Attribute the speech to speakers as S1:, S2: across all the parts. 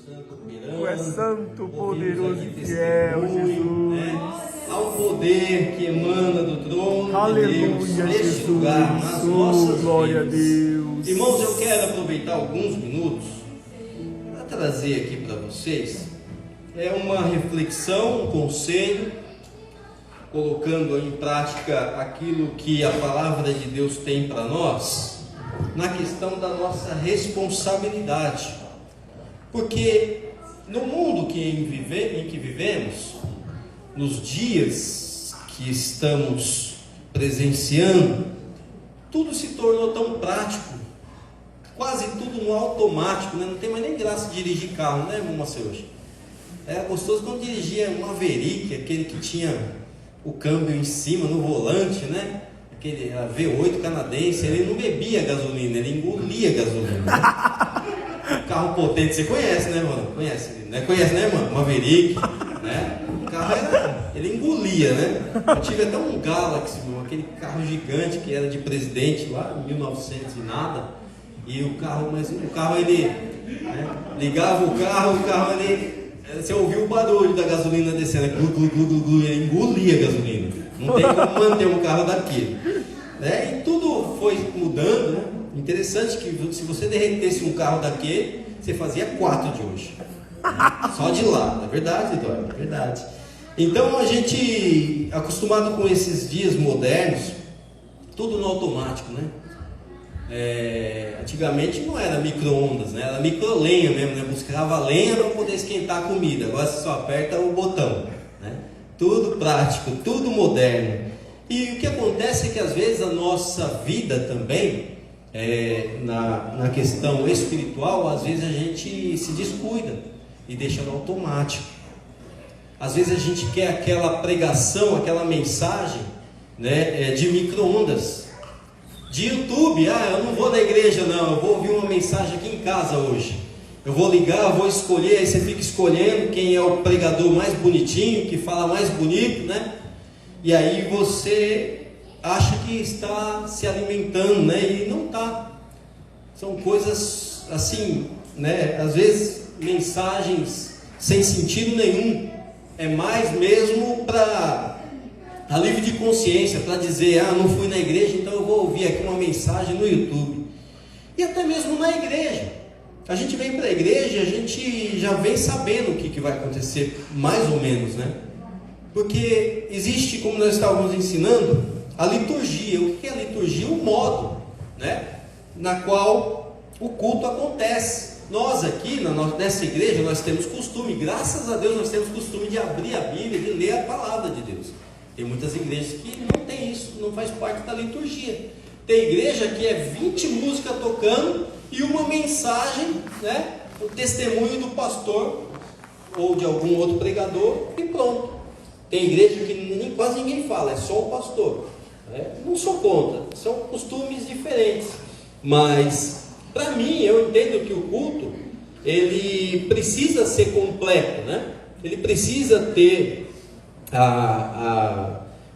S1: Tu és santo, poderoso e fiel, Jesus.
S2: Ao poder que emana do trono
S1: Aleluia,
S2: de Deus, neste
S1: Jesus.
S2: lugar, nas nossas
S1: Glória
S2: vidas.
S1: a Deus.
S2: Irmãos, eu quero aproveitar alguns minutos para trazer aqui para vocês uma reflexão, um conselho, colocando em prática aquilo que a palavra de Deus tem para nós, na questão da nossa responsabilidade. Porque no mundo em que vivemos, nos dias que estamos presenciando, tudo se tornou tão prático, quase tudo no automático, né? Não tem mais nem graça de dirigir carro, né, irmão Marcelo? Era gostoso quando dirigia um Maverick, aquele que tinha o câmbio em cima, no volante, né? Aquele V8 canadense. Ele não bebia gasolina, ele engolia gasolina. Carro potente, você conhece, né, mano? Conhece, né? Conhece, né, mano? Maverick, né? O carro ele engolia, né? Eu tive até um Galaxy, aquele carro gigante que era de presidente lá em 1900 e nada. E o carro ele, né, ligava o carro ele, você ouviu o barulho da gasolina descendo, ele engolia a gasolina. Não tem como manter um carro daquele, né? E tudo foi mudando, né? Interessante que se você derretesse um carro daquele, você fazia 4 de hoje, só de lá. É verdade, Eduardo? É verdade. Então a gente, acostumado com esses dias modernos, tudo no automático, né? Antigamente não era micro-ondas, né? Era micro-lenha mesmo, né? Buscava lenha para poder esquentar a comida. Agora você só aperta o botão, né? Tudo prático, tudo moderno. E o que acontece é que às vezes a nossa vida também, na questão espiritual, às vezes a gente se descuida e deixa no automático. Às vezes a gente quer aquela pregação, aquela mensagem, né, de micro-ondas, de YouTube. Eu não vou na igreja não, eu vou ouvir uma mensagem aqui em casa hoje. Eu vou ligar, eu vou escolher, aí você fica escolhendo quem é o pregador mais bonitinho, que fala mais bonito, né? E aí você acha que está se alimentando, né? E não está. São coisas assim, né? Às vezes mensagens sem sentido nenhum. É mais mesmo para alívio de consciência, para dizer, não fui na igreja, então eu vou ouvir aqui uma mensagem no YouTube. E até mesmo na igreja. A gente vem para a igreja, a gente já vem sabendo o que vai acontecer, mais ou menos, né? Porque existe, como nós estávamos ensinando, a liturgia. O que é a liturgia? O modo, né, na qual o culto acontece. Nós aqui, nessa igreja, nós temos costume, graças a Deus, nós temos costume de abrir a Bíblia, de ler a palavra de Deus. Tem muitas igrejas que não tem isso, não faz parte da liturgia. Tem igreja que é 20 músicas tocando e uma mensagem, né, o testemunho do pastor ou de algum outro pregador e pronto. Tem igreja que quase ninguém fala, é só o pastor. Não sou contra, são costumes diferentes. Mas, para mim, eu entendo que o culto, ele precisa ser completo, né? Ele precisa ter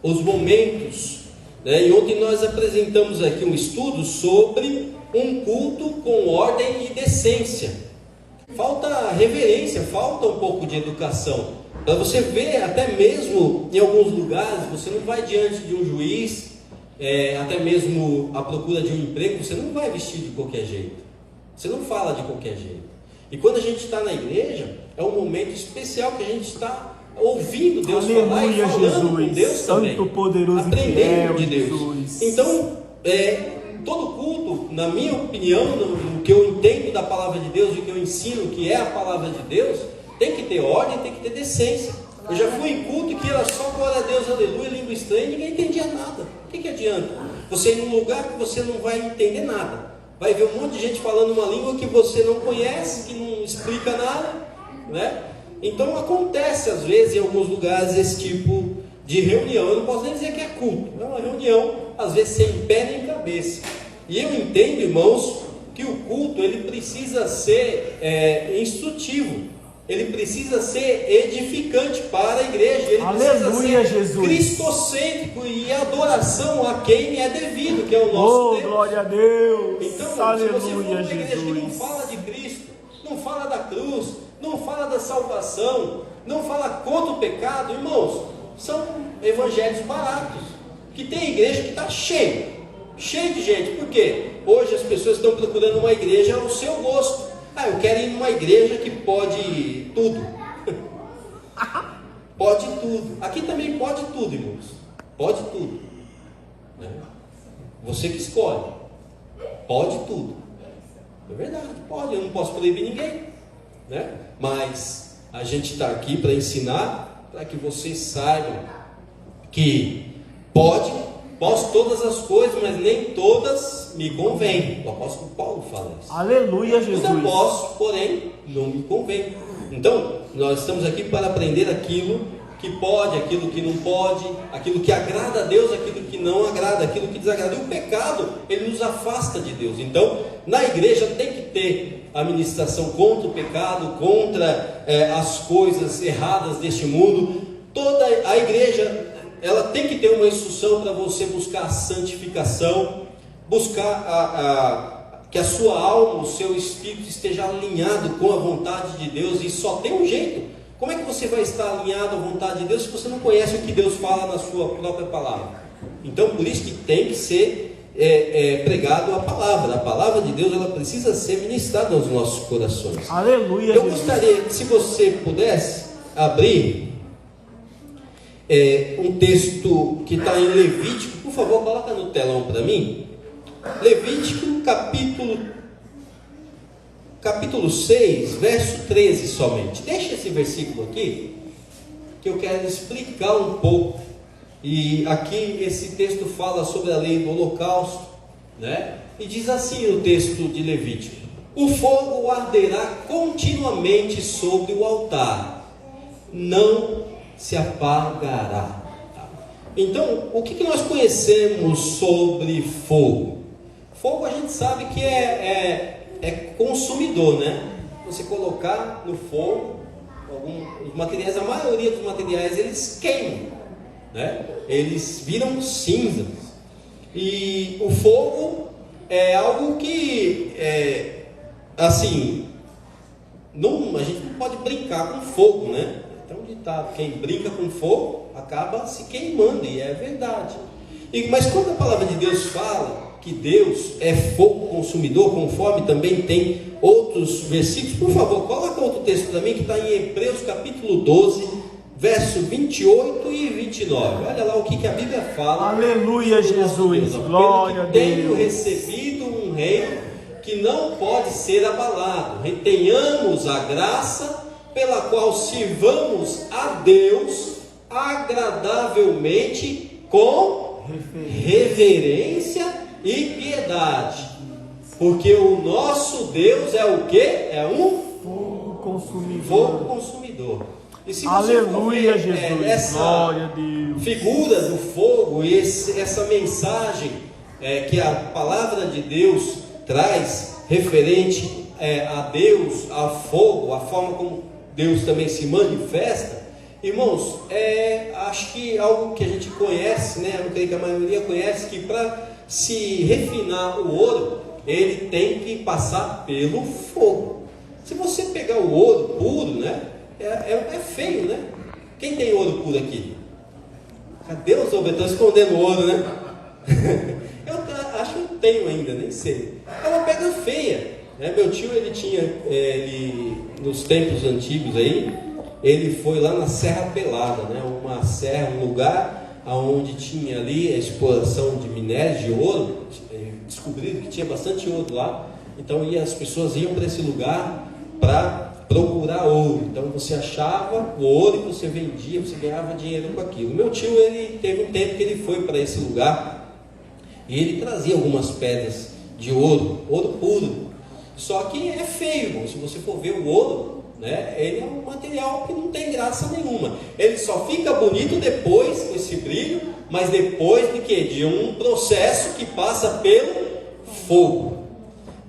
S2: os momentos, né? E ontem nós apresentamos aqui um estudo sobre um culto com ordem e decência. Falta reverência, falta um pouco de educação. Para você ver, até mesmo em alguns lugares, você não vai diante de um juiz, até mesmo à procura de um emprego, você não vai vestir de qualquer jeito, você não fala de qualquer jeito. E quando a gente está na igreja, é um momento especial que a gente está ouvindo Deus falar e falando com Deus também,
S1: Santo, poderoso,
S2: aprendendo de Deus.
S1: Jesus.
S2: Então, todo culto, na minha opinião, no que eu entendo da palavra de Deus, o que eu ensino que é a palavra de Deus, tem que ter ordem, tem que ter decência. Eu já fui em culto que era só glória a Deus, aleluia, língua estranha, e ninguém entendia nada. O que adianta? Você ir num lugar que você não vai entender nada, vai ver um monte de gente falando uma língua que você não conhece, que não explica nada, né? Então acontece às vezes em alguns lugares esse tipo de reunião. Eu não posso nem dizer que é culto, é uma reunião às vezes sem pé nem cabeça. E eu entendo, irmãos, que o culto ele precisa ser instrutivo. Ele precisa ser edificante para a igreja. Ele
S1: Aleluia,
S2: precisa ser
S1: Jesus.
S2: cristocêntrico e adoração a quem é devido, que é o nosso Deus.
S1: Glória a Deus.
S2: Então,
S1: Aleluia,
S2: se você for uma igreja que não
S1: Jesus.
S2: fala de Cristo, não fala da cruz, não fala da salvação, não fala contra o pecado. Irmãos, são evangelhos baratos, que tem igreja que está cheio de gente. Por quê? Hoje as pessoas estão procurando uma igreja ao seu gosto. Eu quero ir numa igreja que pode tudo. Pode tudo. Aqui também pode tudo, irmãos. Pode tudo, né? Você que escolhe. Pode tudo. É verdade, pode. Eu não posso proibir ninguém, né? Mas a gente está aqui para ensinar, para que vocês saibam que posso todas as coisas, mas nem todas me convêm. O apóstolo Paulo fala isso.
S1: Aleluia, Jesus.
S2: Eu posso, porém não me convém. Então, nós estamos aqui para aprender aquilo que pode, aquilo que não pode, aquilo que agrada a Deus, aquilo que não agrada, aquilo que desagrada. E o pecado, ele nos afasta de Deus. Então, na igreja tem que ter a ministração contra o pecado, contra as coisas erradas deste mundo. Toda a igreja, ela tem que ter uma instrução para você buscar a santificação, buscar que a sua alma, o seu espírito esteja alinhado com a vontade de Deus. E só tem um jeito. Como é que você vai estar alinhado à vontade de Deus se você não conhece o que Deus fala na sua própria palavra? Então, por isso que tem que ser pregado a palavra de Deus, ela precisa ser ministrada aos nossos corações.
S1: Aleluia.
S2: Eu gostaria, se você pudesse abrir um texto que está em Levítico, por favor, coloca no telão para mim. Levítico capítulo 6, verso 13 somente. Deixa esse versículo aqui, que eu quero explicar um pouco. E aqui esse texto fala sobre a lei do holocausto, né? E diz assim o texto de Levítico: o fogo arderá continuamente sobre o altar, não se apagará. Então, o que nós conhecemos sobre fogo? Fogo a gente sabe que é consumidor, né? Você colocar no fogo os materiais, a maioria dos materiais eles queimam, né? Eles viram cinzas. E o fogo é algo que assim, a gente não pode brincar com fogo, né? Então ditado, quem brinca com fogo acaba se queimando, e é verdade. Mas quando a palavra de Deus fala que Deus é fogo consumidor, conforme também tem outros versículos, por favor, coloca outro texto para mim, que está em Hebreus capítulo 12, verso 28 e 29. Olha lá o que a Bíblia fala.
S1: Aleluia, Jesus. Glória a Deus.
S2: Tenho recebido um reino que não pode ser abalado. Retenhamos a graça pela qual sirvamos a Deus agradavelmente com reverência e piedade, porque o nosso Deus é o que? É um fogo consumidor. E se
S1: aleluia,
S2: você for ver,
S1: Jesus, glória a Deus,
S2: figura do fogo, e essa mensagem que a palavra de Deus traz referente a Deus, a fogo, a forma como Deus também se manifesta, irmãos, acho que algo que a gente conhece, né? Eu creio que a maioria conhece, que para se refinar o ouro, ele tem que passar pelo fogo. Se você pegar o ouro puro, né? É feio, né? Quem tem ouro puro aqui? Cadê os outros? Estou escondendo o ouro, né? Eu acho que não tenho ainda, nem sei. É uma pedra feia, né? Meu tio, ele tinha, nos tempos antigos aí, ele foi lá na Serra Pelada, né? Uma serra, um lugar onde tinha ali a exploração de minérios de ouro. Descobriram que tinha bastante ouro lá, então as pessoas iam para esse lugar para procurar ouro. Então você achava o ouro e você vendia, você ganhava dinheiro com aquilo. Meu tio, ele teve um tempo que ele foi para esse lugar e ele trazia algumas pedras de ouro puro. Só que é feio, irmão. Se você for ver o ouro, né, ele é um material que não tem graça nenhuma. Ele só fica bonito depois, com esse brilho, mas depois de quê? De um processo que passa pelo fogo.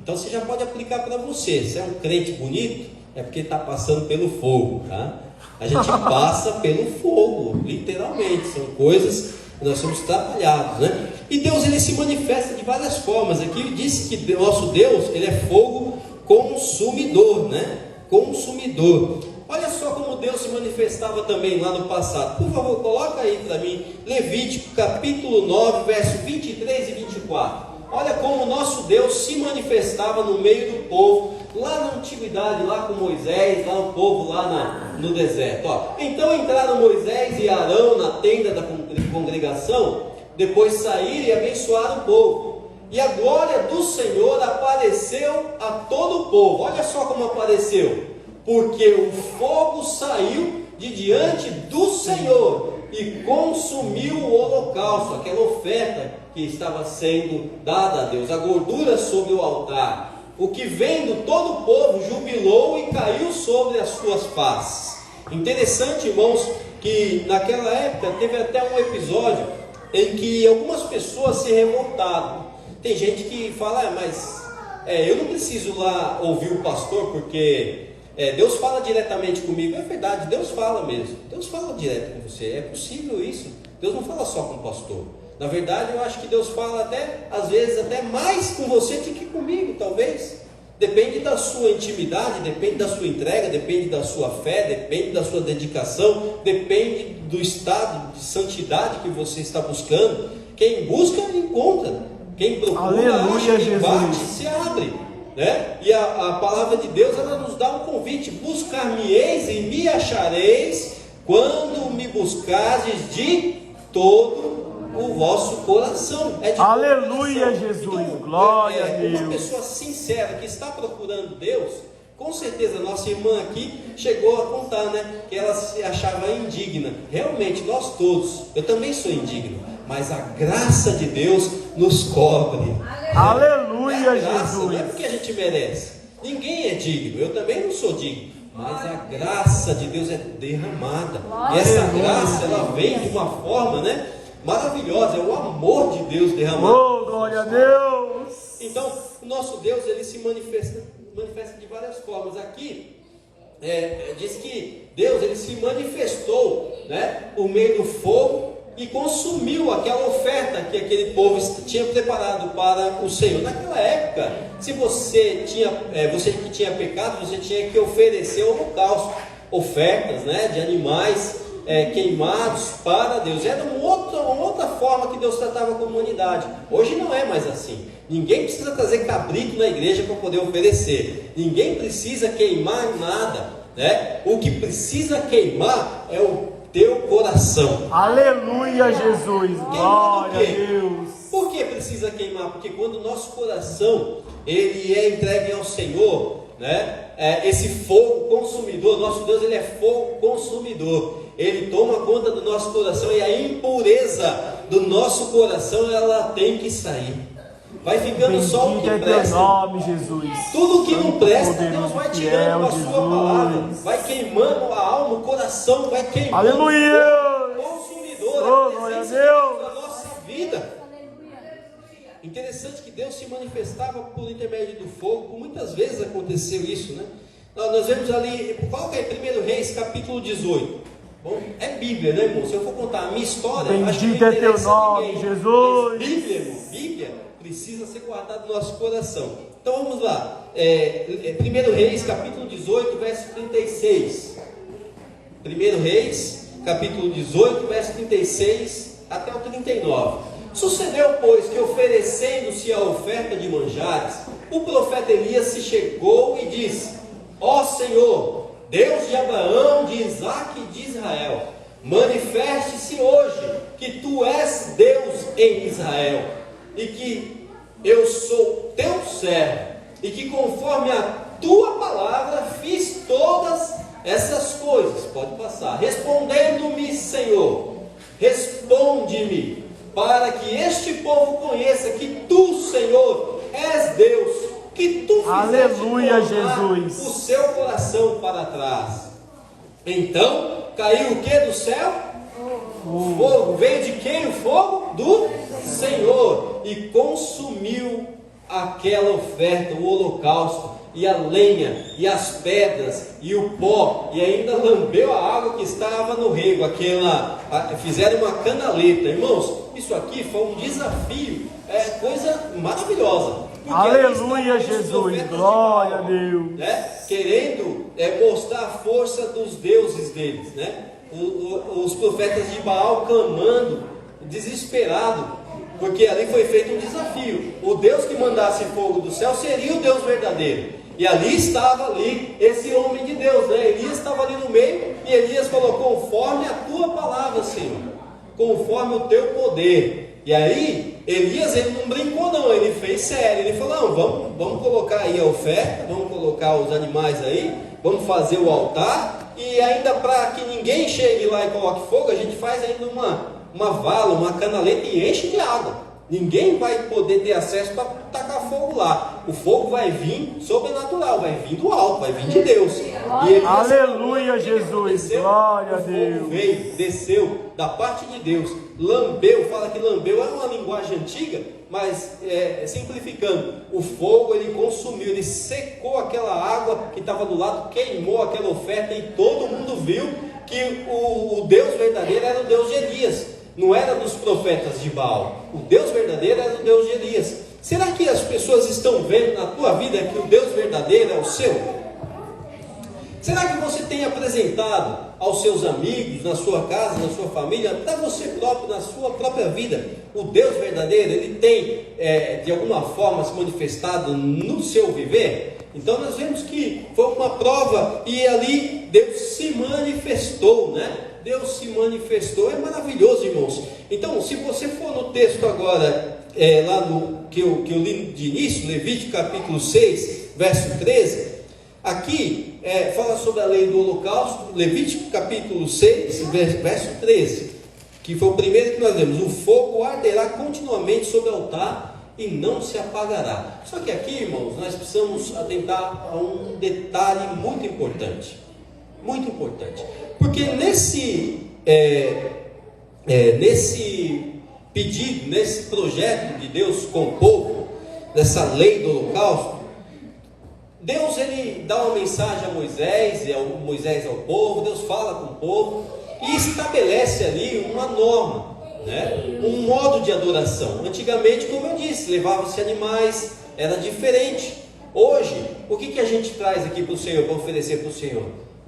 S2: Então você já pode aplicar para você. Se é um crente bonito, é porque está passando pelo fogo, tá? A gente passa pelo fogo, literalmente. São coisas que nós somos trabalhados, né? E Deus, ele se manifesta de várias formas. Aqui disse que nosso Deus, ele é fogo consumidor, né? consumidor. Olha só como Deus se manifestava também lá no passado. Por favor, coloca aí para mim, Levítico capítulo 9, verso 23 e 24. Olha como o nosso Deus se manifestava no meio do povo, lá na antiguidade, lá com Moisés, lá o povo lá no deserto. Então entraram Moisés e Arão na tenda da congregação, depois saíram e abençoaram o povo. E a glória do Senhor apareceu a todo o povo. Olha só como apareceu. Porque o fogo saiu de diante do Senhor e consumiu o holocausto, aquela oferta que estava sendo dada a Deus, a gordura sobre o altar. O que vendo todo o povo jubilou e caiu sobre as suas faces. Interessante, irmãos, que naquela época teve até um episódio em que algumas pessoas se revoltaram. Tem gente que fala, mas eu não preciso lá ouvir o pastor porque Deus fala diretamente comigo. É verdade, Deus fala mesmo. Deus fala direto com você, é possível isso. Deus não fala só com o pastor. Na verdade, eu acho que Deus fala até, às vezes, até mais com você do que comigo, talvez. Depende da sua intimidade, depende da sua entrega, depende da sua fé, depende da sua dedicação, depende do estado de santidade que você está buscando. Quem busca, encontra. Quem procura,
S1: Aleluia,
S2: acha, quem bate,
S1: Jesus.
S2: se abre. Né? E a palavra de Deus, ela nos dá um convite: buscar-me-eis e me achareis quando me buscardes de todo o vosso coração.
S1: Aleluia,
S2: coração.
S1: Jesus.
S2: Então,
S1: Glória a Deus.
S2: uma pessoa sincera que está procurando Deus, com certeza nossa irmã aqui chegou a contar, né, que ela se achava indigna. Realmente, nós todos, eu também sou indigno, mas a graça de Deus nos cobre.
S1: Aleluia,
S2: Graça,
S1: Jesus.
S2: não é porque a gente merece. Ninguém é digno, eu também não sou digno, mas a graça de Deus é derramada. E essa graça, ela vem de uma forma, né, maravilhosa. É o amor de Deus derramado.
S1: Oh, glória a Deus.
S2: Então, o nosso Deus, ele se manifesta de várias formas. Aqui diz que Deus, ele se manifestou, né, por meio do fogo e consumiu aquela oferta que aquele povo tinha preparado para o Senhor. Naquela época, se você que tinha pecado, você tinha que oferecer holocausto, ofertas, né, de animais queimados para Deus. Era uma outra forma que Deus tratava com a humanidade. Hoje não é mais assim. Ninguém precisa trazer cabrito na igreja para poder oferecer. Ninguém precisa queimar nada, né? O que precisa queimar é o teu coração.
S1: Aleluia, Jesus. Glória a Deus.
S2: Por que precisa queimar? Porque quando o nosso coração ele é entregue ao Senhor, né? Esse fogo consumidor, nosso Deus, ele é fogo consumidor. Ele toma conta do nosso coração e a impureza do nosso coração, ela tem que sair. Vai ficando só o que
S1: Bendito é teu
S2: presta.
S1: nome, Jesus.
S2: Tudo que não presta,
S1: Poderoso,
S2: Deus vai
S1: fiel,
S2: tirando a sua
S1: Jesus.
S2: palavra, vai queimando a alma, o coração vai queimando.
S1: Aleluia.
S2: Consumidor,
S1: Oh,
S2: a
S1: glória a
S2: presença de
S1: Deus.
S2: Deus na nossa vida. Interessante que Deus se manifestava por intermédio do fogo. Muitas vezes aconteceu isso, né? Nós vemos ali, coloca aí 1 Reis capítulo 18. Bom, é Bíblia, né, irmão? Se eu for contar a minha história, acho que não
S1: Bendito é teu
S2: interessa a
S1: nome,
S2: ninguém.
S1: Jesus.
S2: Mas Bíblia, irmão, Bíblia precisa ser guardada no nosso coração. Então vamos lá. 1 Reis capítulo 18, verso 36. 1 Reis capítulo 18, verso 36 até o 39. Sucedeu, pois, que oferecendo-se a oferta de manjares, o profeta Elias se chegou e disse: Ó Senhor, Deus de Abraão, de Isaque e de Israel, manifeste-se hoje que tu és Deus em Israel, e que eu sou teu servo, e que conforme a tua palavra fiz todas essas coisas. Pode passar. Respondendo-me, Senhor, responde-me, para que este povo conheça que tu, Senhor, és Deus, que tu fizeste
S1: Aleluia,
S2: tornar
S1: Jesus.
S2: o seu coração para trás. Então caiu o que do céu? O fogo. Veio de quem o fogo? Do Senhor, e consumiu aquela oferta, o holocausto, e a lenha, e as pedras, e o pó, e ainda lambeu a água que estava no rego. Fizeram uma canaleta. Irmãos, isso aqui foi um desafio, coisa maravilhosa. Porque
S1: Aleluia, Jesus. Glória a Deus.
S2: Querendo mostrar a força dos deuses deles, né? Os profetas de Baal clamando, desesperado, porque ali foi feito um desafio. O Deus que mandasse fogo do céu seria o Deus verdadeiro. E ali estava esse homem de Deus, né? Elias estava ali no meio, e Elias falou: conforme a tua palavra, Senhor, conforme o teu poder. E aí, Elias, ele não brincou não, ele fez sério. Ele falou: não, vamos colocar aí a oferta, vamos colocar os animais aí, vamos fazer o altar, e ainda para que ninguém chegue lá e coloque fogo, a gente faz ainda uma vala, uma canaleta e enche de água. Ninguém vai poder ter acesso para tacar fogo lá. O fogo vai vir sobrenatural, vai vir do alto, vai vir de Deus. E
S1: aleluia, Jesus, glória a Deus.
S2: Veio, desceu da parte de Deus, lambeu, fala que lambeu, é uma linguagem antiga, mas simplificando, o fogo ele consumiu, ele secou aquela água que estava do lado, queimou aquela oferta, e todo mundo viu que o Deus verdadeiro era o Deus de Elias. Não era dos profetas de Baal. O Deus verdadeiro era o Deus de Elias. Será que as pessoas estão vendo na tua vida que o Deus verdadeiro é o seu? Será que você tem apresentado aos seus amigos, na sua casa, na sua família, para você próprio, na sua própria vida, o Deus verdadeiro? Ele tem de alguma forma se manifestado no seu viver? Então nós vemos que foi uma prova, e ali Deus se manifestou, né? Deus se manifestou, é maravilhoso, irmãos. Então, se você for no texto agora, lá no que eu li de início, Levítico capítulo 6, verso 13, aqui fala sobre a lei do holocausto. Levítico capítulo 6, verso 13, que foi o primeiro que nós lemos: o fogo arderá continuamente sobre o altar e não se apagará. Só que aqui, irmãos, nós precisamos atentar a um detalhe muito importante. Muito importante, porque nesse pedido, nesse projeto de Deus com o povo, nessa lei do holocausto, Deus ele dá uma mensagem a Moisés, e Moisés ao povo. Deus fala com o povo e estabelece ali uma norma, né? Um modo de adoração. Antigamente, como eu disse, levavam-se animais, era diferente. Hoje, o que a gente traz aqui para o Senhor, para oferecer para o Senhor?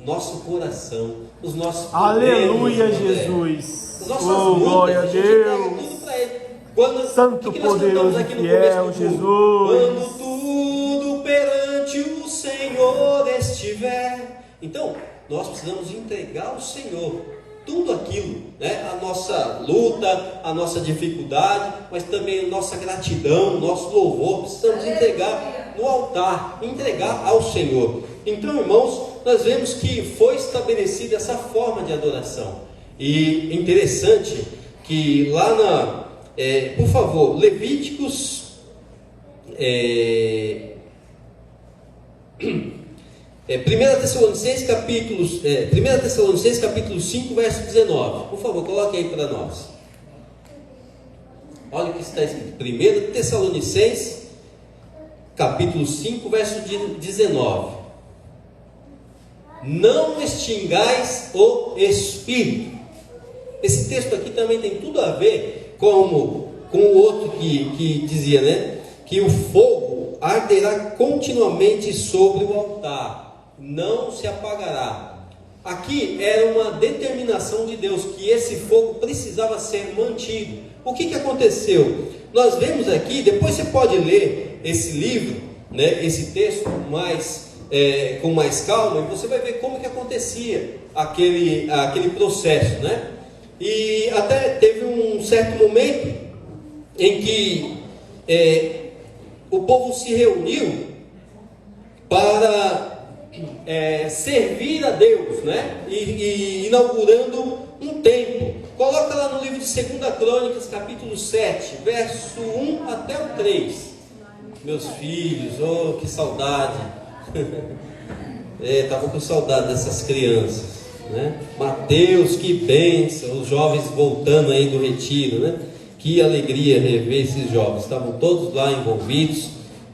S2: Nosso coração, os nossos problemas,
S1: aleluia, Jesus,
S2: as nossas lutas,
S1: glória a Deus,
S2: tudo para Ele. Quando,
S1: Santo, poderoso e fiel, Jesus.
S2: Quando tudo perante o Senhor estiver. Então, nós precisamos entregar ao Senhor tudo aquilo, né? A nossa luta, a nossa dificuldade, mas também a nossa gratidão, nosso louvor, precisamos entregar no altar, entregar ao Senhor. Então, irmãos, nós vemos que foi estabelecida essa forma de adoração. E é interessante que lá por favor, Levíticos 1 Tessalonicenses capítulo 5, verso 19. Por favor, coloque aí para nós. Olha o que está escrito. 1 Tessalonicenses capítulo 5, verso 19. Não extingais o Espírito. Esse texto aqui também tem tudo a ver com o outro que dizia, né? Que o fogo arderá continuamente sobre o altar, não se apagará. Aqui era uma determinação de Deus, que esse fogo precisava ser mantido. O que aconteceu? Nós vemos aqui, depois você pode ler esse livro, né? Esse texto com mais calma, e você vai ver como que acontecia aquele processo, né? E até teve um certo momento em que o povo se reuniu para servir a Deus, né? E inaugurando um templo. Coloca lá no livro de 2 Crônicas, capítulo 7, verso 1 até o 3. Meus filhos, oh, que saudade! Estava com saudade dessas crianças, né? Mateus, que bênção, os jovens voltando aí do retiro, né? Que alegria rever esses jovens, estavam todos lá envolvidos,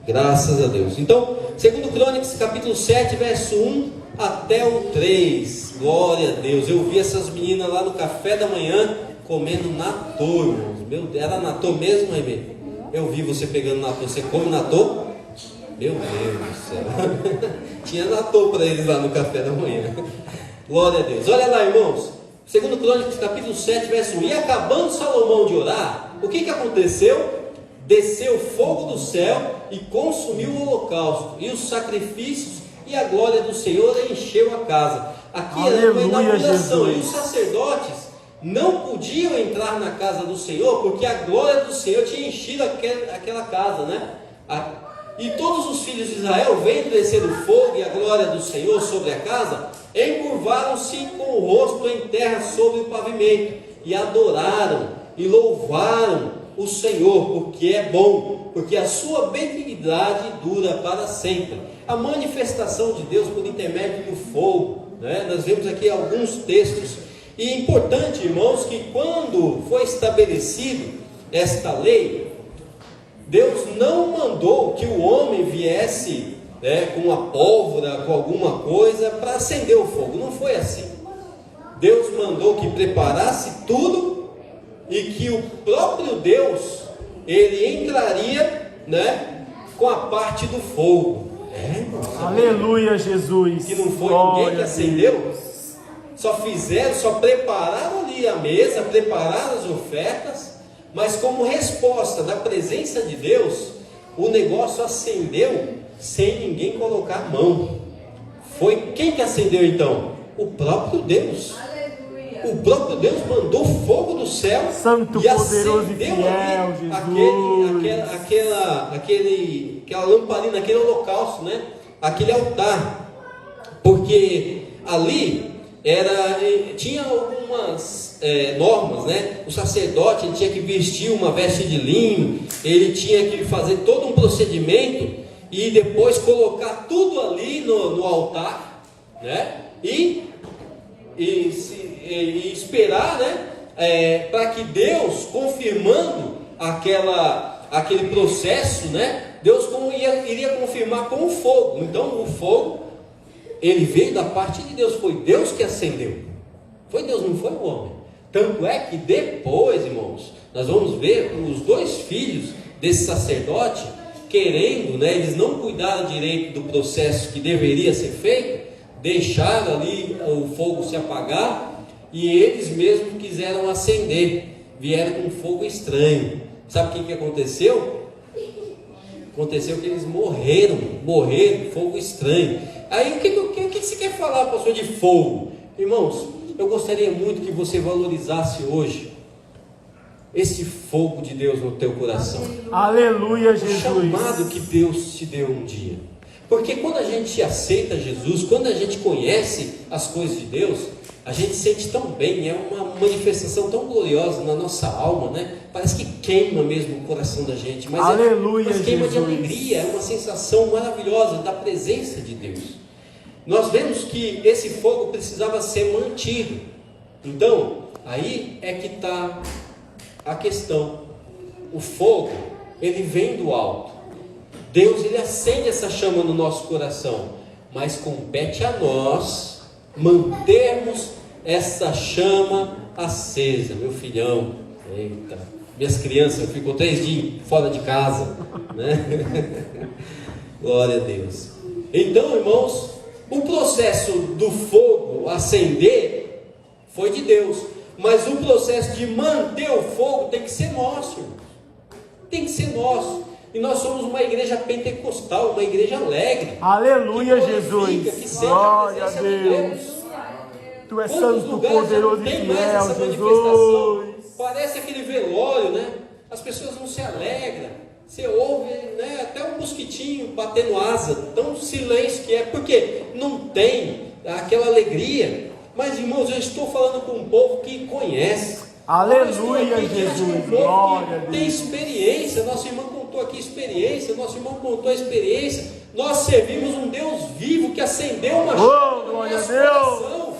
S2: graças a Deus. Então, 2 Crônicas, capítulo 7, verso 1 até o 3, glória a Deus. Eu vi essas meninas lá no café da manhã, comendo natô, irmãos. Meu Deus, era natô mesmo, Aimee? Eu vi você pegando natô. Você come natô? Meu Deus do céu. Tinha natou para eles lá no café da manhã. Glória a Deus. Olha lá, irmãos. 2 Crônicas, capítulo 7, verso 1. E acabando Salomão de orar, o que aconteceu? Desceu fogo do céu e consumiu o holocausto e os sacrifícios, e a glória do Senhor encheu a casa. Aqui era uma inauguração. E os sacerdotes não podiam entrar na casa do Senhor, porque a glória do Senhor tinha enchido aquela casa, né? E todos os filhos de Israel, vendo descer o fogo e a glória do Senhor sobre a casa, encurvaram-se com o rosto em terra sobre o pavimento, e adoraram e louvaram o Senhor, porque é bom, porque a sua benignidade dura para sempre. A manifestação de Deus por intermédio do fogo, né? Nós vemos aqui alguns textos. E é importante, irmãos, que quando foi estabelecido esta lei, Deus não mandou que o homem viesse, né, com uma pólvora, com alguma coisa para acender o fogo. Não foi assim. Deus mandou que preparasse tudo e que o próprio Deus, ele entraria, né, com a parte do fogo.
S1: Aleluia, Jesus.
S2: Que não foi ninguém que acendeu. Só prepararam ali a mesa, prepararam as ofertas, mas como resposta da presença de Deus, o negócio acendeu sem ninguém colocar a mão. Foi quem que acendeu então? O próprio Deus. Aleluia. O próprio Deus mandou fogo do céu,
S1: Santo,
S2: e
S1: poderoso e
S2: acendeu
S1: fiel,
S2: Jesus. Aquela lamparina, aquele holocausto, né? Aquele altar, porque ali tinha algumas normas, né? O sacerdote, ele tinha que vestir uma veste de linho, ele tinha que fazer todo um procedimento e depois colocar tudo ali no altar, né? E esperar, né? Para que Deus, confirmando aquele processo, né? Deus iria confirmar com o fogo. Então o fogo, ele veio da parte de Deus, foi Deus que acendeu. Foi Deus, não foi o homem. Tanto é que depois, irmãos, nós vamos ver os dois filhos desse sacerdote querendo, né? Eles não cuidaram direito do processo que deveria ser feito, deixaram ali o fogo se apagar e eles mesmos quiseram acender, vieram com um fogo estranho. Sabe o que aconteceu? Aconteceu que eles morreram, fogo estranho. Aí o que você quer falar, pastor, de fogo? Irmãos, eu gostaria muito que você valorizasse hoje esse fogo de Deus no teu coração.
S1: Aleluia, Jesus.
S2: O chamado que Deus te deu um dia. Porque quando a gente aceita Jesus, quando a gente conhece as coisas de Deus, a gente sente tão bem, é uma manifestação tão gloriosa na nossa alma, né? Parece que queima mesmo o coração da gente, mas mas queima de alegria, é uma sensação maravilhosa da presença de Deus. Nós vemos que esse fogo precisava ser mantido. Então, aí é que está a questão. O fogo, ele vem do alto. Deus, ele acende essa chama no nosso coração, mas compete a nós mantermos essa chama acesa. Meu filhão, eita, minhas crianças ficou 3 dias fora de casa, né? Glória a Deus. Então, irmãos, o processo do fogo acender foi de Deus, mas o processo de manter o fogo tem que ser nosso, irmãos. Tem que ser nosso. E nós somos uma igreja pentecostal, uma igreja alegre.
S1: Aleluia, Jesus.
S2: Que sente a presença de Deus.
S1: Tu és santo, poderoso e fiel, Jesus.
S2: Parece aquele velório, né? As pessoas não se alegram. Você ouve, né, até um mosquitinho batendo asa, tão silêncio que é, porque não tem aquela alegria. Mas, irmãos, eu estou falando com um povo que conhece.
S1: Aleluia, Jesus. Glória a Deus.
S2: Tem experiência. Nosso irmão contou aqui experiência. Nosso irmão contou a experiência. Nós servimos um Deus vivo que acendeu uma chama no nosso coração.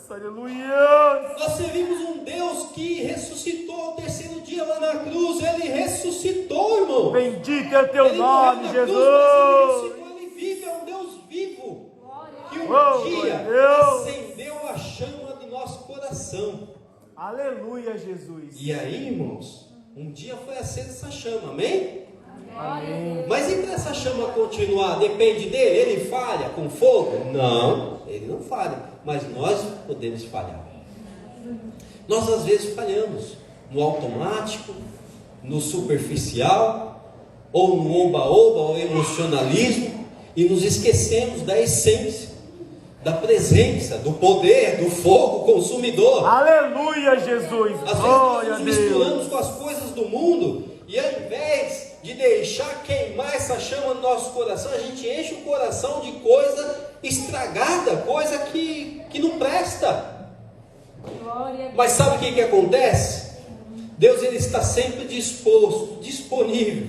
S1: Aleluia.
S2: Nós servimos um Deus que ressuscitou ao 3º dia lá na cruz. Ele ressuscitou, irmão.
S1: Bendito é o teu nome, Jesus.
S2: Ele vive, é um Deus vivo que um dia acendeu a chama do nosso coração.
S1: Aleluia, Jesus.
S2: E aí, irmãos, um dia foi acesa essa chama, amém?
S1: Amém.
S2: Mas e para essa chama continuar? Depende dele? Ele falha com fogo? Não, ele não falha. Mas nós podemos falhar. Nós às vezes falhamos no automático, no superficial, ou no oba-oba, ou emocionalismo, e nos esquecemos da essência, da presença, do poder, do fogo consumidor.
S1: Aleluia, Jesus.
S2: Às vezes
S1: Glória
S2: nós
S1: a
S2: nos
S1: Deus.
S2: misturamos com as coisas do mundo, e ao invés de deixar queimar essa chama no nosso coração, a gente enche o coração de coisa estragada, coisa que não presta. Mas sabe o que acontece? Deus, ele está sempre disposto, disponível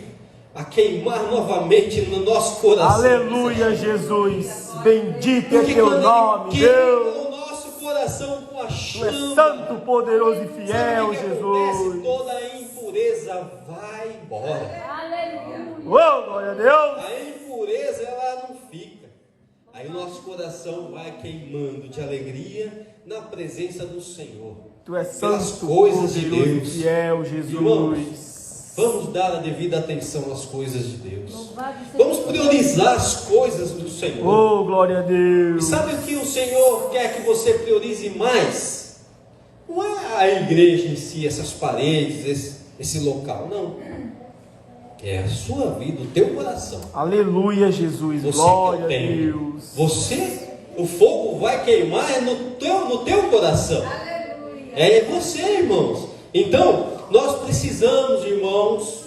S2: a queimar novamente no nosso coração.
S1: Aleluia, Jesus. Bendito é
S2: Porque
S1: teu
S2: quando
S1: nome,
S2: ele queima
S1: Deus.
S2: o nosso coração com a
S1: Tu
S2: chama,
S1: és santo, poderoso e
S2: sabe
S1: fiel,
S2: o que acontece?
S1: Jesus.
S2: Toda a impureza vai embora.
S1: Oh, glória a Deus.
S2: A impureza, ela não fica. Aí o nosso coração vai queimando de alegria na presença do Senhor.
S1: Tu és
S2: Pelas
S1: santo,
S2: coisas de
S1: poderoso e
S2: Deus.
S1: fiel,
S2: Irmãos,
S1: Jesus.
S2: vamos dar a devida atenção às coisas de Deus. Vamos priorizar as coisas do Senhor.
S1: Oh, glória a
S2: E
S1: Deus.
S2: sabe o que o Senhor quer que você priorize mais? Não é a igreja em si, essas paredes, esse local, não. É a sua vida, o teu coração.
S1: Aleluia, Jesus.
S2: Você
S1: Glória a
S2: que tem.
S1: Deus.
S2: Você, o fogo vai queimar é no teu coração. É você, irmãos. Então, nós precisamos, irmãos,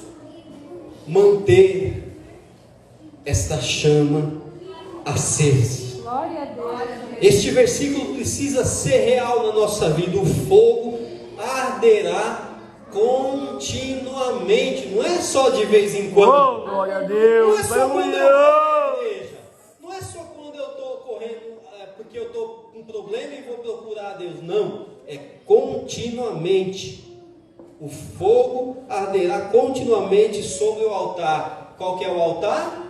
S2: manter esta chama acesa. Este versículo precisa ser real na nossa vida. O fogo arderá continuamente, não é só de vez em quando.
S1: Oh, glória a
S2: Não é
S1: Deus.
S2: só quando eu vou
S1: Aleluia.
S2: à igreja. Não é só quando eu estou correndo porque eu estou com problema e vou procurar a Deus. Não, é continuamente. O fogo arderá continuamente sobre o altar. Qual que é o altar?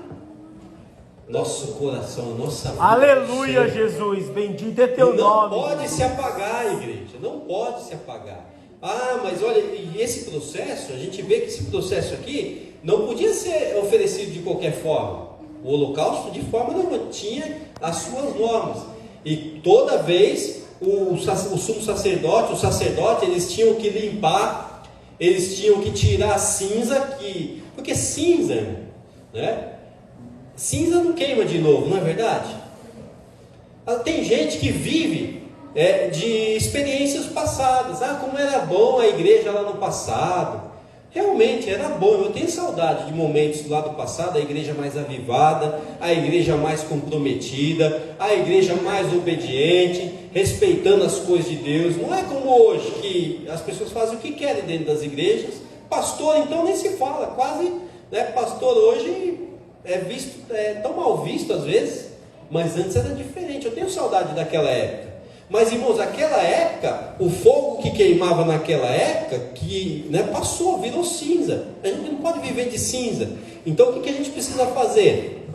S2: Nosso coração, nossa vida.
S1: Aleluia,
S2: Senhor.
S1: Jesus. Bendito é teu
S2: Não
S1: nome.
S2: pode se apagar, igreja. Não pode se apagar. Ah, mas olha, e esse processo, a gente vê que esse processo aqui não podia ser oferecido de qualquer forma. O holocausto, de forma nenhuma, tinha as suas normas. E toda vez o sumo sacerdote, eles tinham que limpar, eles tinham que tirar a cinza, porque cinza, né? Cinza não queima de novo, não é verdade? Tem gente que vive de experiências passadas. Ah, como era bom a igreja lá no passado. Realmente era bom. Eu tenho saudade de momentos lá do passado, a igreja mais avivada, a igreja mais comprometida, a igreja mais obediente, respeitando as coisas de Deus. Não é como hoje, que as pessoas fazem o que querem dentro das igrejas. Pastor, então, nem se fala. Quase, né? Pastor hoje é tão mal visto às vezes, mas antes era diferente. Eu tenho saudade daquela época. Mas, irmãos, aquela época, o fogo que queimava naquela época, passou, virou cinza. A gente não pode viver de cinza. Então, o que a gente precisa fazer?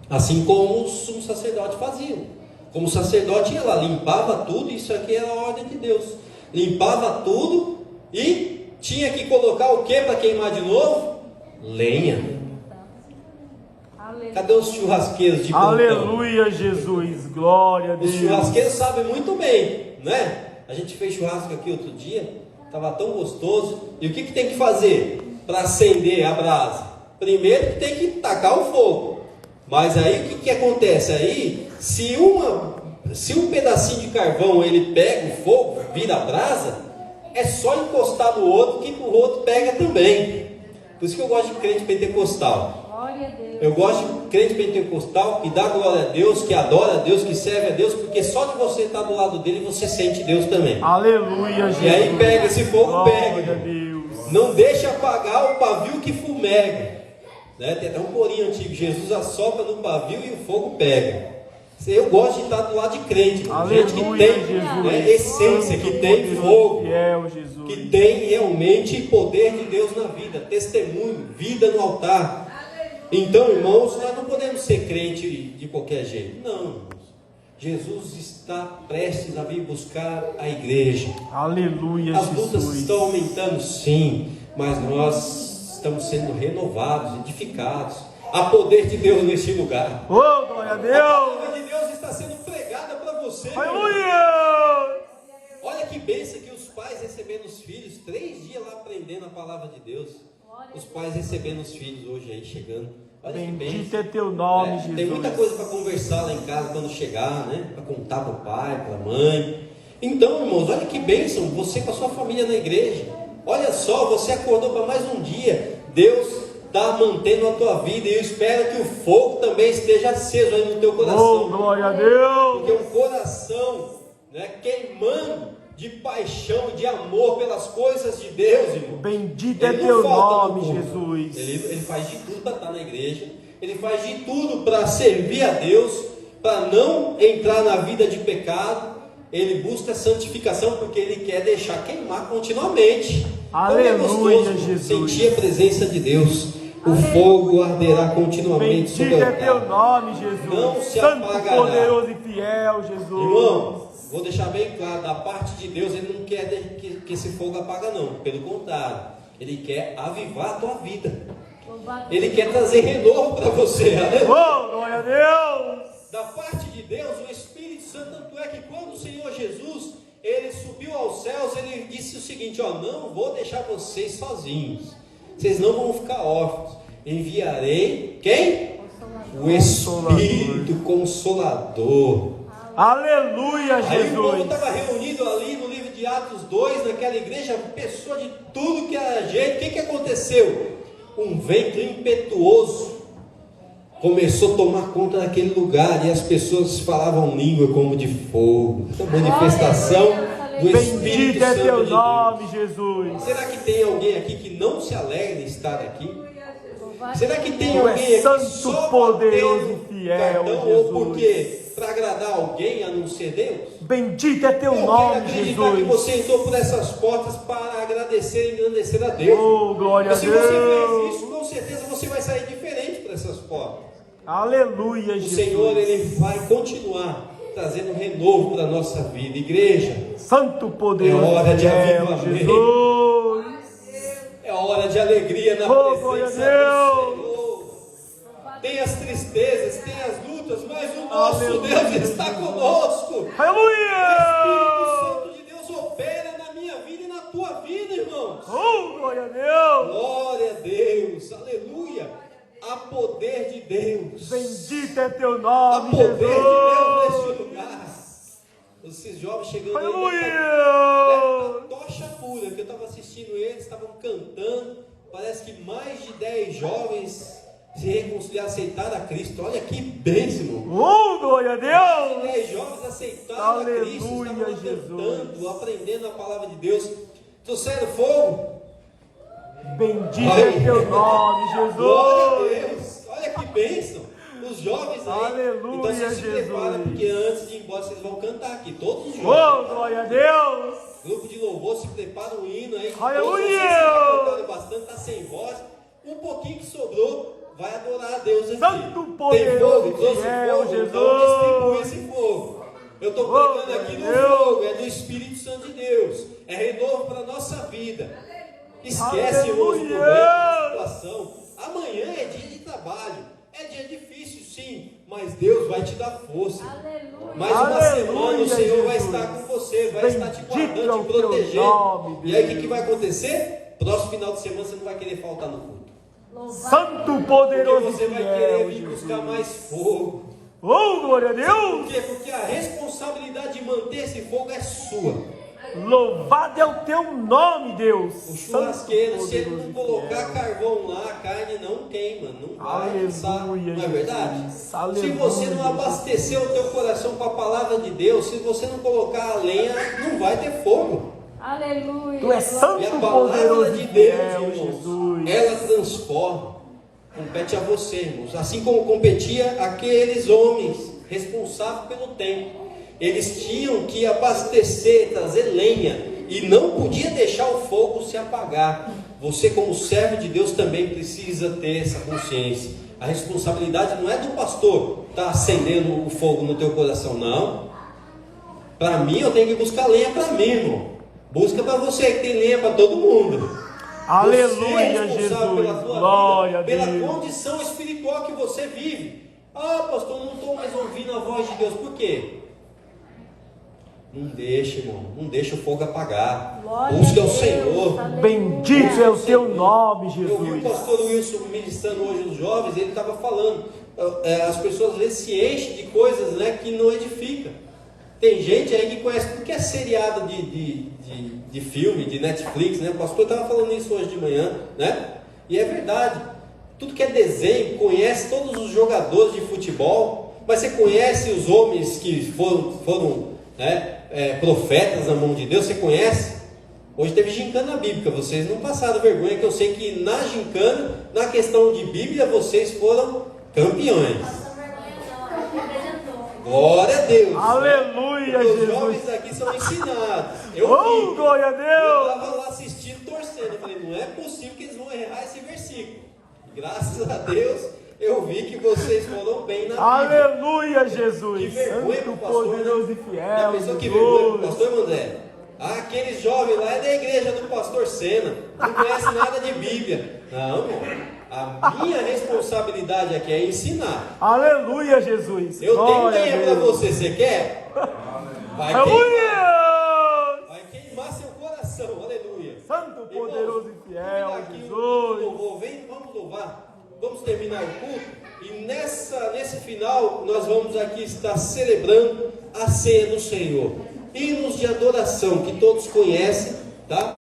S2: Assim como o sumo sacerdote fazia. Como o sacerdote ia lá, limpava tudo, isso aqui era a ordem de Deus. Limpava tudo e tinha que colocar o que para queimar de novo? Lenha. Cadê os churrasqueiros de plantão?
S1: Aleluia, Jesus. Glória a Deus.
S2: Os churrasqueiros sabem muito bem, né? A gente fez churrasco aqui outro dia, estava tão gostoso. E o que tem que fazer para acender a brasa? Primeiro que tem que tacar o fogo. Mas aí o que acontece? Aí, se um pedacinho de carvão ele pega o fogo, vira a brasa, é só encostar no outro que o outro pega também. Por isso que eu gosto de crente pentecostal. Eu gosto de crente pentecostal que dá glória a Deus, que adora a Deus, que serve a Deus, porque só de você estar do lado dele, você sente Deus também.
S1: Aleluia, Jesus.
S2: E aí pega esse fogo,
S1: Glória a Deus.
S2: Não deixa apagar o pavio que fumega. Né? Tem até um corinho antigo, Jesus assopra no pavio e o fogo pega. Eu gosto de estar do lado de crente, gente que tem essência, que tem fogo, que tem realmente poder de Deus na vida, testemunho, vida no altar. Então, irmãos, nós não podemos ser crente de qualquer jeito. Não, irmãos. Jesus está prestes a vir buscar a igreja.
S1: Aleluia,
S2: As lutas estão aumentando, sim, mas nós estamos sendo renovados, edificados. Há poder de Deus neste lugar.
S1: Oh, glória a
S2: A
S1: Deus.
S2: palavra de Deus está sendo pregada para você.
S1: Aleluia.
S2: Olha que bênção que os pais recebendo os filhos, 3 dias lá aprendendo a palavra de Deus. Os pais recebendo os filhos hoje aí, chegando. Olha que
S1: Bendito
S2: bênção.
S1: é teu nome, Jesus.
S2: Tem muita coisa para conversar lá em casa quando chegar, né? Para contar para o pai, para a mãe. Então, irmãos, olha que bênção, você com a sua família na igreja. Olha só, você acordou para mais um dia. Deus está mantendo a tua vida, e eu espero que o fogo também esteja aceso aí no teu coração.
S1: Oh, glória a Deus.
S2: Porque um coração, né, queimando de paixão, de amor pelas coisas de Deus, irmão.
S1: Bendito é
S2: Ele não
S1: teu
S2: falta
S1: nome,
S2: no culto.
S1: Jesus.
S2: Ele faz de tudo para estar na igreja. Ele faz de tudo para servir a Deus, para não entrar na vida de pecado. Ele busca santificação porque ele quer deixar queimar continuamente.
S1: Aleluia,
S2: Como é gostoso
S1: Jesus.
S2: sentir a presença de Deus. O fogo arderá continuamente sobre
S1: Bendito
S2: o
S1: é teu
S2: altar.
S1: nome, Jesus.
S2: Não se
S1: Santo,
S2: apagará.
S1: poderoso e fiel, Jesus.
S2: Irmão, vou deixar bem claro, da parte de Deus, Ele não quer que esse fogo apaga não. Pelo contrário, Ele quer avivar a tua vida. Ele quer trazer renovo para você. Aleluia.
S1: Oh, glória a Deus.
S2: Da parte de Deus, o Espírito Santo, tanto é que quando o Senhor Jesus, Ele subiu aos céus, Ele disse o seguinte, ó, não vou deixar vocês sozinhos, vocês não vão ficar órfãos, enviarei, quem? O Espírito Consolador.
S1: Aleluia,
S2: Aí o povo
S1: Jesus.
S2: estava reunido ali no livro de Atos 2, naquela igreja, pessoa de tudo que era jeito. O que aconteceu? Um vento impetuoso começou a tomar conta daquele lugar, e as pessoas falavam língua como de fogo. Essa manifestação do Espírito
S1: Bendito é
S2: Santo
S1: teu
S2: de
S1: nome,
S2: Deus.
S1: Jesus.
S2: Será que tem alguém aqui que não se alegra em estar aqui? Será que tem
S1: Tu
S2: alguém
S1: és
S2: aqui
S1: santo,
S2: só
S1: poderoso
S2: batendo
S1: e fiel,
S2: cartão,
S1: Jesus.
S2: ou porque para agradar alguém a não ser Deus?
S1: Bendito é teu
S2: Eu quero
S1: nome,
S2: acreditar que
S1: Jesus.
S2: você entrou por essas portas para agradecer e engrandecer a Deus.
S1: Oh, glória a
S2: E se você fez
S1: Deus.
S2: isso, com certeza você vai sair diferente por essas portas.
S1: Aleluia,
S2: O
S1: Jesus.
S2: Senhor, Ele vai continuar trazendo renovo para a nossa vida. Igreja,
S1: Santo, poderoso
S2: É hora
S1: e
S2: de
S1: fiel,
S2: avivamento.
S1: Jesus.
S2: é hora de alegria na
S1: Oh, glória a
S2: presença
S1: Deus.
S2: do Senhor. Tem as tristezas, tem as lutas, mas o nosso
S1: Aleluia.
S2: Deus está conosco. O Espírito
S1: Aleluia.
S2: Santo de Deus opera na minha vida e na tua vida, irmãos.
S1: Oh, glória a Deus.
S2: Glória a Deus, aleluia. Há poder de Deus.
S1: Bendito é teu
S2: Há
S1: nome,
S2: poder de Deus
S1: Jesus.
S2: neste lugar. Esses jovens chegando aí,
S1: Aleluia.
S2: tocha pura, que eu estava assistindo eles, estavam cantando. Parece que mais de 10 jovens se reconciliaram, aceitaram a Cristo. Olha que bênção.
S1: Oh, glória a Deus.
S2: 10 jovens aceitaram a Cristo,
S1: Aleluia,
S2: estavam lá
S1: Jesus.
S2: cantando, aprendendo a palavra de Deus. Trouxeram fogo.
S1: Bendito é teu nome,
S2: Glória a
S1: Jesus.
S2: Deus. Olha que bênção. Os jovens aí.
S1: Aleluia,
S2: Então você se prepara,
S1: Jesus.
S2: porque antes de ir embora vocês vão cantar aqui. Todos os
S1: Oh,
S2: jovens.
S1: glória a Deus.
S2: Grupo de louvor, se prepara um hino aí.
S1: Aleluia.
S2: Todos vocês estão cantando bastante, está sem voz. Um pouquinho que sobrou, vai adorar a Deus aqui.
S1: Santo,
S2: Tem
S1: poderoso
S2: fogo, trouxe
S1: fiel,
S2: fogo,
S1: Jesus.
S2: então distribui esse fogo. Eu estou pregando
S1: Oh,
S2: aqui no
S1: Deus.
S2: fogo, é do Espírito Santo de Deus. É renovo para a nossa vida. Esquece, irmãos, o
S1: Aleluia.
S2: momento, a situação. Amanhã é dia de trabalho. É dia difícil, sim, mas Deus vai te dar força. Mais uma
S1: Aleluia,
S2: semana o Senhor vai
S1: Jesus.
S2: estar com você, vai estar te
S1: Bendito é
S2: guardando,
S1: o
S2: te
S1: teu
S2: protegendo.
S1: nome,
S2: E aí o
S1: Deus.
S2: que vai acontecer? Próximo final de semana você não vai querer faltar no culto.
S1: Santo,
S2: Porque
S1: poderoso e
S2: você vai querer
S1: fiel,
S2: vir
S1: Jesus.
S2: buscar mais fogo.
S1: Oh, glória a
S2: Por
S1: Deus.
S2: quê? Porque a responsabilidade de manter esse fogo é sua.
S1: Louvado é o teu nome, Deus.
S2: O churrasqueiro,
S1: Santo,
S2: se ele não
S1: poderoso e
S2: colocar
S1: fiel.
S2: carvão lá, a carne não queima, não vai
S1: Aleluia,
S2: assar, não é
S1: Jesus.
S2: verdade? Se
S1: Aleluia,
S2: você não
S1: Jesus.
S2: abastecer o teu coração com a palavra de Deus, se você não colocar a lenha, não vai ter fogo.
S3: Aleluia.
S1: Tu és santo,
S2: E a palavra
S1: poderoso
S2: de
S1: e
S2: Deus,
S1: fiel,
S2: irmãos,
S1: Jesus.
S2: ela transforma. Compete a você, irmãos. Assim como competia aqueles homens responsáveis pelo templo. Eles tinham que abastecer, trazer lenha, e não podia deixar o fogo se apagar. Você, como servo de Deus, também precisa ter essa consciência. A responsabilidade não é do pastor estar acendendo o fogo no teu coração, não. Para mim, eu tenho que buscar lenha para mim, irmão. Busca para você, que tem lenha para todo mundo.
S1: Aleluia,
S2: Você é responsável
S1: Jesus.
S2: pela tua
S1: Glória
S2: vida,
S1: a
S2: pela
S1: Deus.
S2: condição espiritual que você vive. Ah, pastor, não estou mais ouvindo a voz de Deus. Por quê? Não deixa, irmão. Não deixa o fogo apagar. Busca o Senhor.
S1: Bendito é o teu nome,
S2: Eu vi o
S1: Jesus.
S2: pastor Wilson ministrando hoje os jovens, ele estava falando, as pessoas às vezes se enchem de coisas, né, que não edificam. Tem gente aí que conhece tudo que é seriado de filme, de Netflix, né? O pastor estava falando isso hoje de manhã, né? E é verdade. Tudo que é desenho, conhece todos os jogadores de futebol, mas você conhece os homens que foram profetas na mão de Deus, você conhece? Hoje teve gincana bíblica, vocês não passaram vergonha, que eu sei que na gincana, na questão de Bíblia, vocês foram campeões. Glória a Deus.
S1: Aleluia,
S2: Os
S1: Jesus.
S2: jovens aqui são ensinados.
S1: Oh, glória a
S2: Eu
S1: Deus.
S2: estava lá assistindo, torcendo. Eu falei, não é possível que eles vão errar esse versículo. Graças a Deus, eu vi que vocês foram bem na Bíblia.
S1: Aleluia,
S2: Que
S1: Jesus.
S2: vergonha pro
S1: Santo,
S2: pastor,
S1: poderoso
S2: né?
S1: e
S2: Já
S1: fiel,
S2: pensou que vergonha pro
S1: Jesus.
S2: pastor, André? Aquele jovem lá é da igreja do pastor Sena, não conhece nada de Bíblia. Não, irmão. A minha responsabilidade aqui é ensinar.
S1: Aleluia, Jesus.
S2: Eu tenho
S1: Glória a
S2: lenha para
S1: Deus.
S2: você quer?
S1: Aleluia.
S2: Vai queimar seu coração, aleluia.
S1: Santo, poderoso e fiel,
S2: Terminar aqui
S1: Jesus.
S2: o louvor. Vem, vamos louvar. Vamos terminar o culto. E nesse final, nós vamos aqui estar celebrando a ceia do Senhor. Hinos de adoração que todos conhecem, tá?